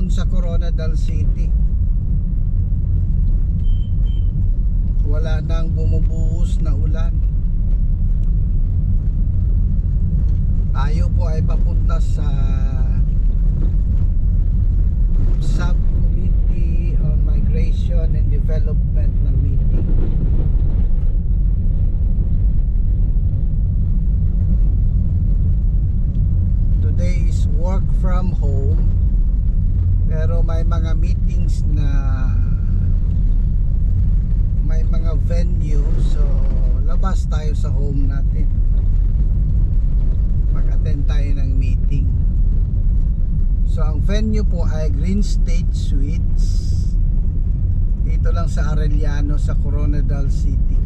hapon sa Coronadal City. Wala nang bumubuhos na ulan. Tayo po ay papunta sa Subcommittee on Migration and Development na meeting. Today is work from home, pero may mga meetings na may mga venue, so labas tayo sa home natin, mag-attend tayo ng meeting. So ang venue po ay Green State Suites, dito lang sa Arellano sa Coronadal City.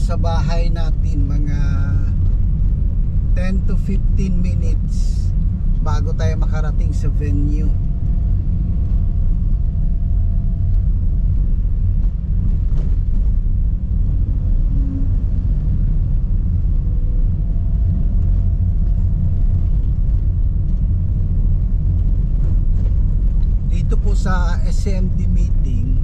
Sa bahay natin mga 10 to 15 minutes bago tayo makarating sa venue. Dito po sa SMD meeting,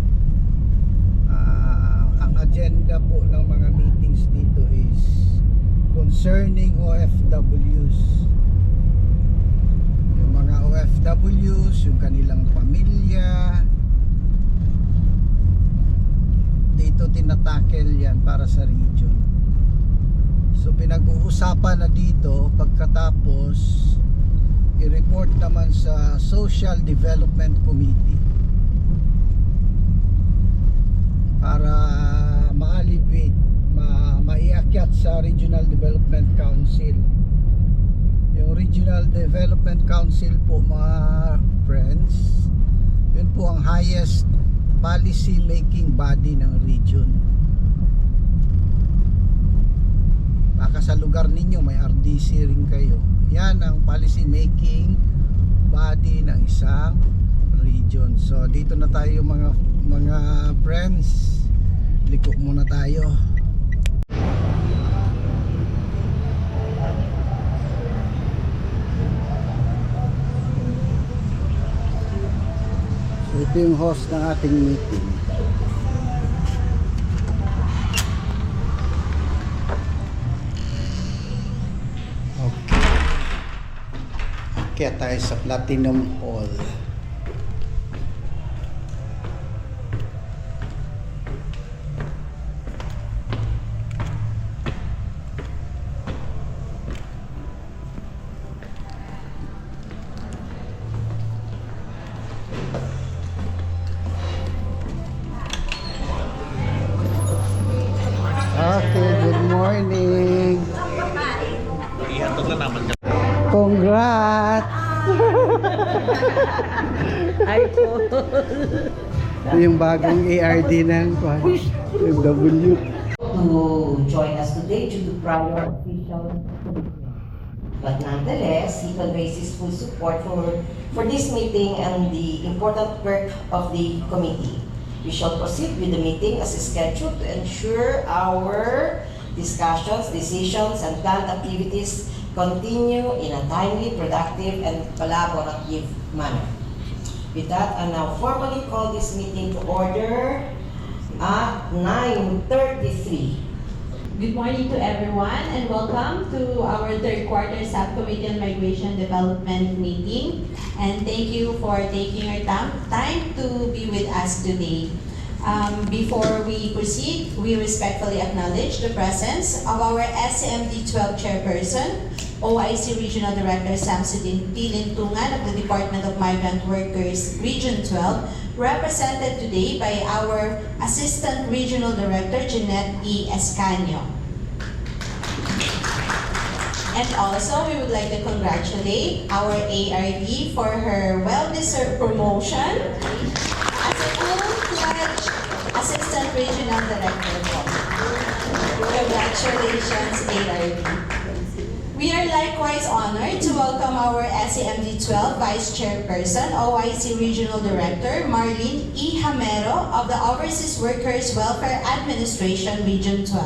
ang agenda po ng mga meetings dito is concerning OFWs. Yung mga OFWs, yung kanilang pamilya, dito tinatakel yan para sa region. So pinag-uusapan na dito, pagkatapos i-report naman sa Social Development Committee para ma-alleviate, maiakyat sa Regional Development Council. Yung Regional Development Council po, mga friends, yun po ang highest policy making body ng region. Baka sa lugar ninyo may RDC rin kayo. Yan ang policy making body ng isang region. So dito na tayo mga friends, liko muna tayo. So ito yung host ng ating meeting. Okay, kaya tayo sa Platinum Hall. Okay, good morning. Ihatod na naman ka. Congrats! Ay po. Ito yung bagong ARD ng W. To join us today due to prior official commitment. But nonetheless, he conveys his full support for this meeting and the important work of the committee. We shall proceed with the meeting as scheduled to ensure our discussions, decisions, and planned activities continue in a timely, productive, and collaborative manner. With that, I now formally call this meeting to order. at 9:33. Good morning to everyone and welcome to our third quarter Subcommittee on Migration Development meeting. And thank you for taking your time to be with us today. Before we proceed, we respectfully acknowledge the presence of our SCMD 12 Chairperson, OIC Regional Director Samsudin Tilintungan of the Department of Migrant Workers, Region 12, represented today by our Assistant Regional Director, Jeanette E. Escanio. And also, we would like to congratulate our ARD for her well-deserved promotion as a full-fledged Assistant Regional Director. Congratulations, ARD. We are likewise honored to welcome our SCMD 12 Vice Chairperson, OIC Regional Director, Marlene E. Hamero of the Overseas Workers Welfare Administration, Region 12.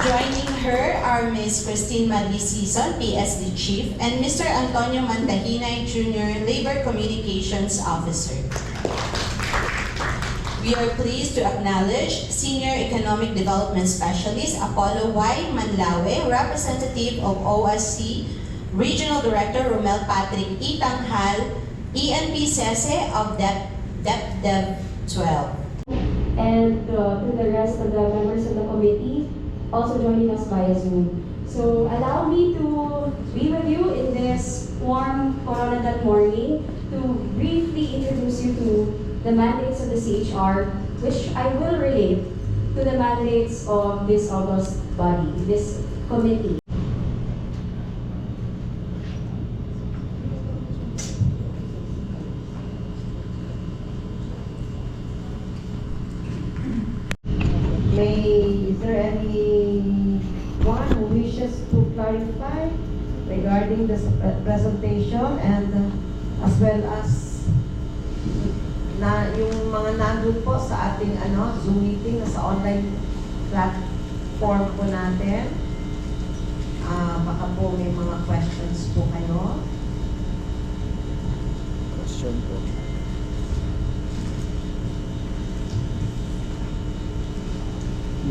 Joining her are Ms. Christine Madisison, PSD Chief, and Mr. Antonio Mantahinay Jr., Labor Communications Officer. We are pleased to acknowledge Senior Economic Development Specialist Apollo Y. Manlawe, representative of OSC Regional Director Romel Patrick E. Tanghal, ENP SESE of DepDev 12. And to the rest of the members of the committee, also joining us via Zoom. So allow me to be with you in this warm Coronadal morning to briefly introduce you to the mandates of the CHR, which I will relate to the mandates of this august body, this committee. Is there anyone who wishes to clarify regarding this presentation and as well as na yung mga nandun po sa ating Zoom meeting sa online platform po natin? Baka po may mga questions po kayo. Question po.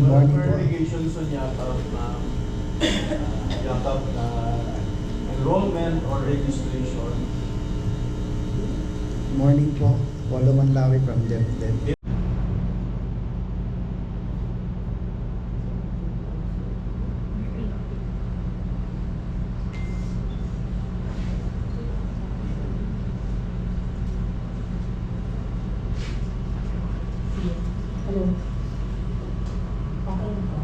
Morning po. Allegations on yakap na enrollment or registration. Morning po. Polo Manlawi from DepDev. Hello. Okay po.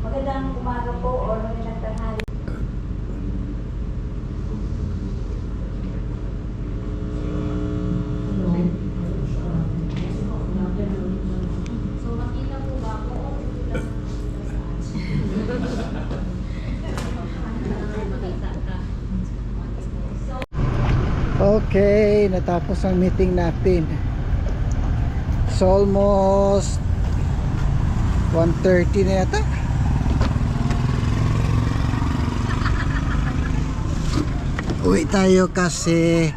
Magandang umaga po or magandang tanghali. So makita po ba ako o makita Okay, natapos ang meeting natin. So almost 1:30 na yata. Uwi tayo kasi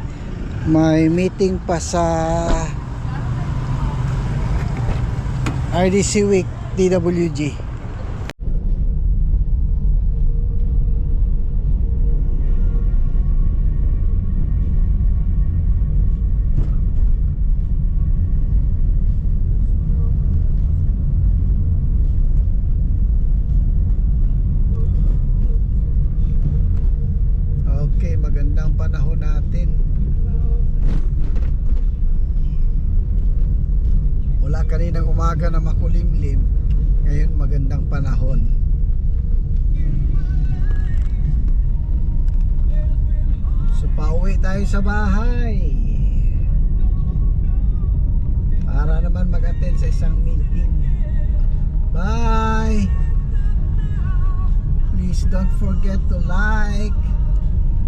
may meeting pa sa RDC Week DWG. Okay, magandang panahon natin. Mula kaninang umaga na makulimlim, ngayon magandang panahon. So pauwi tayo sa bahay para naman mag-attend sa isang meeting. Bye! Please don't forget to like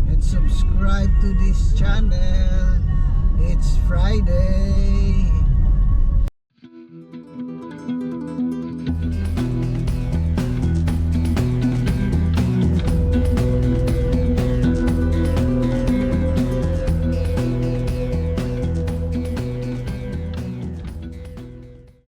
and subscribe to this channel. It's Friday.